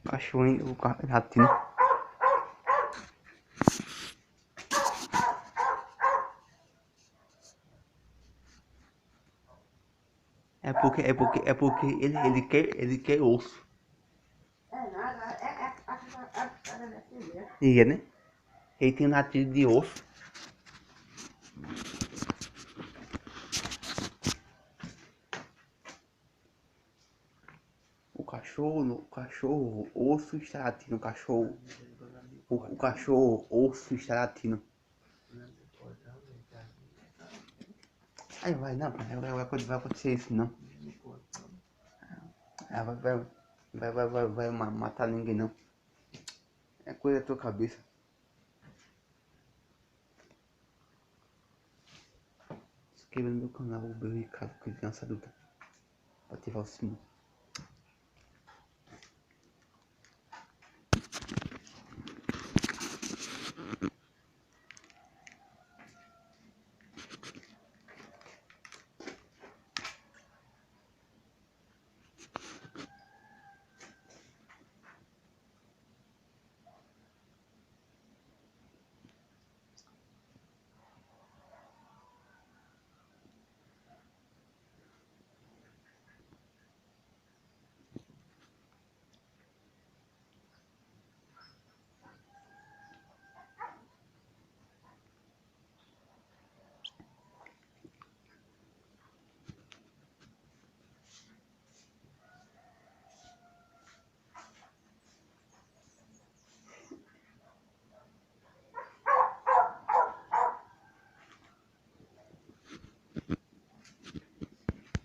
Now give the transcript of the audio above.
Cachorro, o ratinho. É porque ele quer osso. É nada, é a minha filha. E né? Ele tem latido de osso. O cachorro, osso está latindo. O cachorro, osso está latindo. Aí vai, não, vai acontecer isso, não. Vai matar ninguém, não. É coisa da tua cabeça. Se inscreva no meu canal, Obreiro, Ricardo, criança adulta. Pra ativar o sininho.